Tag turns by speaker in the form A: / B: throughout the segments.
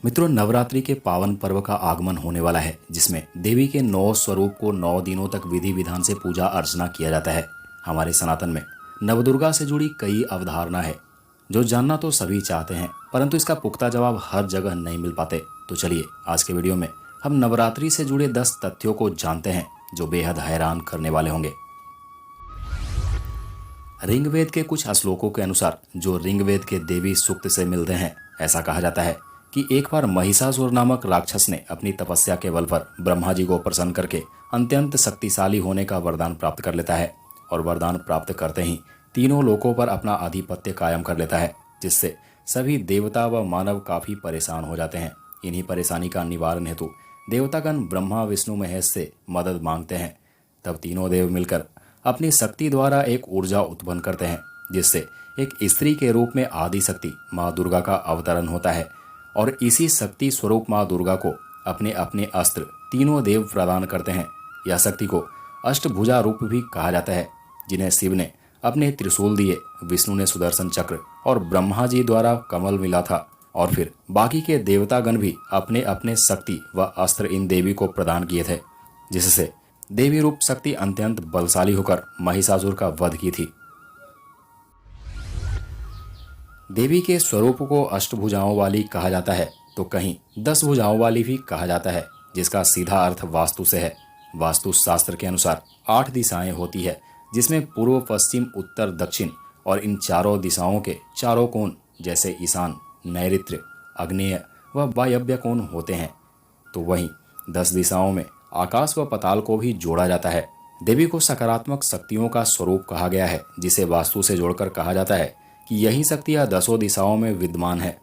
A: मित्रों, नवरात्रि के पावन पर्व का आगमन होने वाला है, जिसमें देवी के 9 स्वरूप को 9 दिनों तक विधि विधान से पूजा अर्चना किया जाता है। हमारे सनातन में नवदुर्गा से जुड़ी कई अवधारणा है जो जानना तो सभी चाहते हैं, परंतु इसका पुख्ता जवाब हर जगह नहीं मिल पाते। तो चलिए आज के वीडियो में हम नवरात्रि से जुड़े 10 तथ्यों को जानते हैं जो बेहद हैरान करने वाले होंगे। ऋग्वेद के कुछ श्लोकों के अनुसार, जो ऋग्वेद के देवी सूक्त से मिलते हैं, ऐसा कहा जाता है कि एक बार महिषासुर नामक राक्षस ने अपनी तपस्या के बल पर ब्रह्मा जी को प्रसन्न करके अत्यंत शक्तिशाली होने का वरदान प्राप्त कर लेता है और वरदान प्राप्त करते ही तीनों लोकों पर अपना आधिपत्य कायम कर लेता है, जिससे सभी देवता व मानव काफी परेशान हो जाते हैं। इन्हीं परेशानी का निवारण हेतु देवतागण ब्रह्मा विष्णु महेश से मदद मांगते हैं। तब तीनों देव मिलकर अपनी शक्ति द्वारा एक ऊर्जा उत्पन्न करते हैं, जिससे एक स्त्री के रूप में आदि शक्ति माँ दुर्गा का अवतरण होता है और इसी शक्ति स्वरूप माँ दुर्गा को अपने अपने अस्त्र तीनों देव प्रदान करते हैं। यह शक्ति को अष्टभुजा रूप भी कहा जाता है, जिन्हें शिव ने अपने त्रिशूल दिए, विष्णु ने सुदर्शन चक्र और ब्रह्मा जी द्वारा कमल मिला था, और फिर बाकी के देवतागण भी अपने अपने शक्ति व अस्त्र इन देवी को प्रदान किए थे, जिससे देवी रूप शक्ति अत्यंत बलशाली होकर महिषासुर का वध की थी। देवी के स्वरूप को अष्टभुजाओं वाली कहा जाता है तो कहीं 10 भुजाओं वाली भी कहा जाता है, जिसका सीधा अर्थ वास्तु से है। वास्तु शास्त्र के अनुसार 8 दिशाएं होती है, जिसमें पूर्व, पश्चिम, उत्तर, दक्षिण और इन चारों दिशाओं के चारों कोण जैसे ईशान, नैऋत्य, आग्नेय व वायव्य कोण होते हैं। तो वहीं 10 दिशाओं में आकाश व पाताल को भी जोड़ा जाता है। देवी को सकारात्मक शक्तियों का स्वरूप कहा गया है, जिसे वास्तु से जोड़कर कहा जाता है कि यही शक्तियां 10 दिशाओं में विद्यमान है।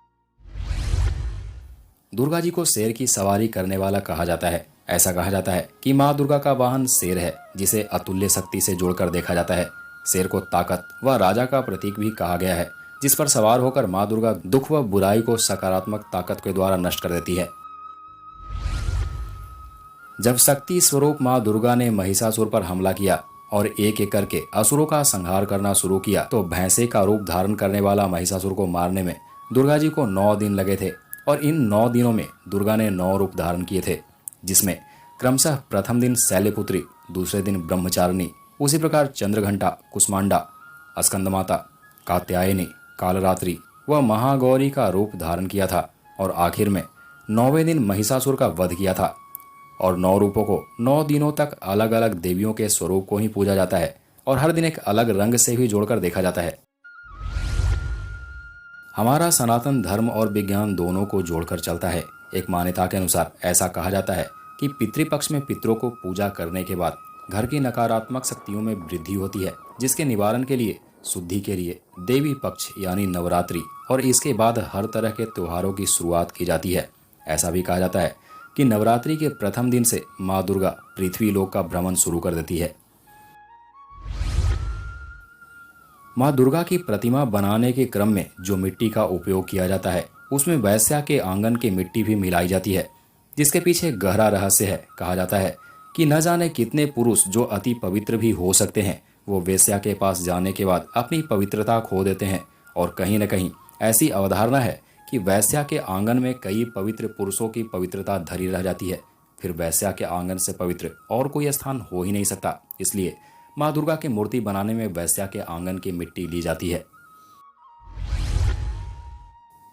A: दुर्गा जी को शेर की सवारी करने वाला कहा जाता है। ऐसा कहा जाता है कि माँ दुर्गा का वाहन शेर है, जिसे अतुल्य शक्ति से जोड़कर देखा जाता है। शेर को ताकत व राजा का प्रतीक भी कहा गया है, जिस पर सवार होकर माँ दुर्गा दुख व बुराई को सकारात्मक ताकत के द्वारा नष्ट कर देती है। जब शक्ति स्वरूप माँ दुर्गा ने महिषासुर पर हमला किया और एक एक करके असुरों का संहार करना शुरू किया, तो भैंसे का रूप धारण करने वाला महिषासुर को मारने में दुर्गा जी को 9 दिन लगे थे। और इन 9 दिनों में दुर्गा ने 9 रूप धारण किए थे, जिसमें क्रमशः प्रथम दिन शैलपुत्री, दूसरे दिन ब्रह्मचारिणी, उसी प्रकार चंद्रघंटा, कुष्मांडा, स्कंदमाता, कात्यायनी, कालरात्रि व महागौरी का रूप धारण किया था और आखिर में 9वें दिन महिषासुर का वध किया था। और 9 रूपों को 9 दिनों तक अलग अलग देवियों के स्वरूप को ही पूजा जाता है और हर दिन एक अलग रंग से भी जोड़कर देखा जाता है। हमारा सनातन धर्म और विज्ञान दोनों को जोड़कर चलता है। एक मान्यता के अनुसार ऐसा कहा जाता है कि पितृपक्ष में पितरों को पूजा करने के बाद घर की नकारात्मक शक्तियों में वृद्धि होती है, जिसके निवारण के लिए, शुद्धि के लिए देवी पक्ष यानी नवरात्रि और इसके बाद हर तरह के त्योहारों की शुरुआत की जाती है। ऐसा भी कहा जाता है कि नवरात्रि के प्रथम दिन से माँ दुर्गा पृथ्वी लोक का भ्रमण शुरू कर देती है। माँ दुर्गा की प्रतिमा बनाने के क्रम में जो मिट्टी का उपयोग किया जाता है, उसमें वैश्या के आंगन की मिट्टी भी मिलाई जाती है, जिसके पीछे गहरा रहस्य है। कहा जाता है कि न जाने कितने पुरुष जो अति पवित्र भी हो सकते हैं, वो वेश्या के पास जाने के बाद अपनी पवित्रता खो देते हैं। और कहीं न कहीं ऐसी अवधारणा है कि वैश्या के आंगन में कई पवित्र पुरुषों की पवित्रता धरी रह जाती है। फिर वैश्या के आंगन से पवित्र और कोई स्थान हो ही नहीं सकता। इसलिए माँ दुर्गा की मूर्ति बनाने में वैश्या के आंगन की मिट्टी ली जाती है।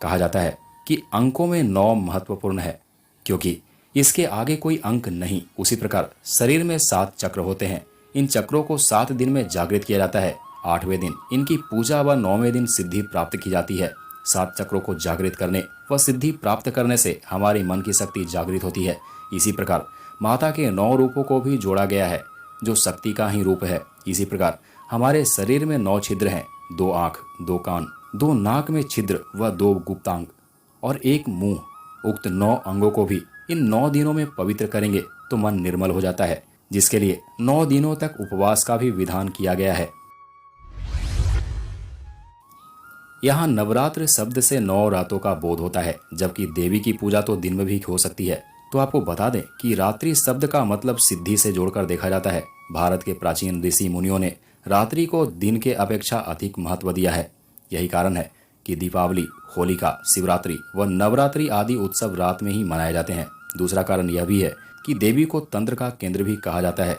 A: कहा जाता है कि अंकों में 9 महत्वपूर्ण है, क्योंकि इसके आगे कोई अंक नहीं। उसी प्रकार शरीर में 7 चक्र होते हैं। इन चक्रों को 7 दिन में जागृत किया जाता है। 8वें दिन इनकी पूजा व 9वें दिन सिद्धि प्राप्त की जाती है। 7 चक्रों को जागृत करने व सिद्धि प्राप्त करने से हमारी मन की शक्ति जागृत होती है। इसी प्रकार माता के 9 रूपों को भी जोड़ा गया है, जो शक्ति का ही रूप है। इसी प्रकार हमारे शरीर में 9 छिद्र हैं, 2 आँख, 2 कान, 2 नाक में छिद्र व 2 गुप्तांग और 1 मुंह। उक्त 9 अंगों को भी इन 9 दिनों में पवित्र करेंगे तो मन निर्मल हो जाता है, जिसके लिए 9 दिनों तक उपवास का भी विधान किया गया है। यहाँ नवरात्र शब्द से 9 रातों का बोध होता है, जबकि देवी की पूजा तो दिन में भी हो सकती है। तो आपको बता दें कि रात्रि शब्द का मतलब सिद्धि से जोड़कर देखा जाता है। भारत के प्राचीन ऋषि मुनियों ने रात्रि को दिन के अपेक्षा अधिक महत्व दिया है। यही कारण है कि दीपावली, होलिका, शिवरात्रि व नवरात्रि आदि उत्सव रात में ही मनाए जाते हैं। दूसरा कारण यह भी है कि देवी को तंत्र का केंद्र भी कहा जाता है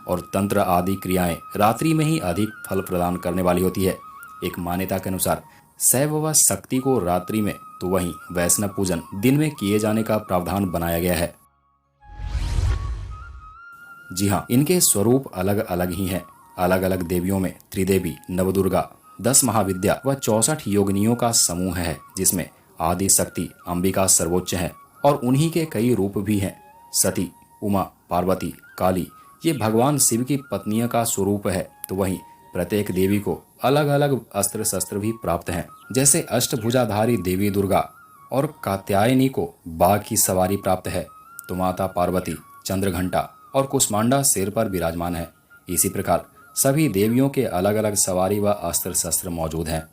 A: और तंत्र आदि क्रियाएं रात्रि में ही अधिक फल प्रदान करने वाली होती है। एक मान्यता के अनुसार शैव व शक्ति को रात्रि में तो वहीं वैष्णव पूजन दिन में किए जाने का प्रावधान बनाया गया है। जी हाँ, इनके स्वरूप अलग अलग ही हैं। अलग अलग देवियों में त्रिदेवी, नवदुर्गा, 10 महाविद्या व 64 योगिनियों का समूह है, जिसमें आदि शक्ति अंबिका सर्वोच्च है और उन्हीं के कई रूप भी हैं। सती, उमा, पार्वती, काली ये भगवान शिव की पत्नियों का स्वरूप है, तो वहीं प्रत्येक देवी को अलग अलग अस्त्र शस्त्र भी प्राप्त हैं। जैसे अष्टभुजाधारी देवी दुर्गा और कात्यायनी को बाघ की सवारी प्राप्त है, तो माता पार्वती चंद्रघंटा और कुष्मांडा शेर पर विराजमान है। इसी प्रकार सभी देवियों के अलग अलग सवारी व अस्त्र शस्त्र मौजूद हैं।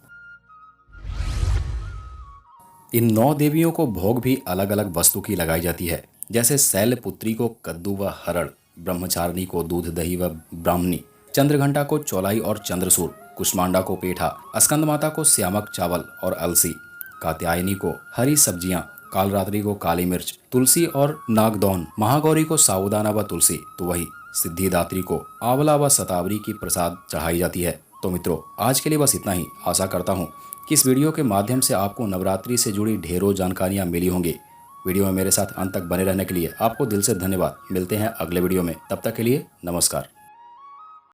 A: इन 9 देवियों को भोग भी अलग अलग वस्तु की लगाई जाती है। जैसे शैलपुत्री को कद्दू व हरड़, ब्रह्मचारिणी को दूध दही व ब्राह्मणी, चंद्रघंटा को चौलाई और चंद्रसूर, कुष्मांडा को पेठा, स्कंद माता को श्यामक चावल और अलसी, कात्यायनी को हरी सब्जियां, कालरात्रि को काली मिर्च, तुलसी और नागदौन, महागौरी को साबूदाना व तुलसी, तो वही सिद्धिदात्री को आंवला व शतावरी की प्रसाद चढ़ाई जाती है। तो मित्रों, आज के लिए बस इतना ही। आशा करता हूँ कि इस वीडियो के माध्यम से आपको नवरात्रि से जुड़ी ढेरों जानकारियाँ मिली होंगी। वीडियो में मेरे साथ अंत तक बने रहने के लिए आपको दिल से धन्यवाद। मिलते हैं अगले वीडियो में, तब तक के लिए नमस्कार।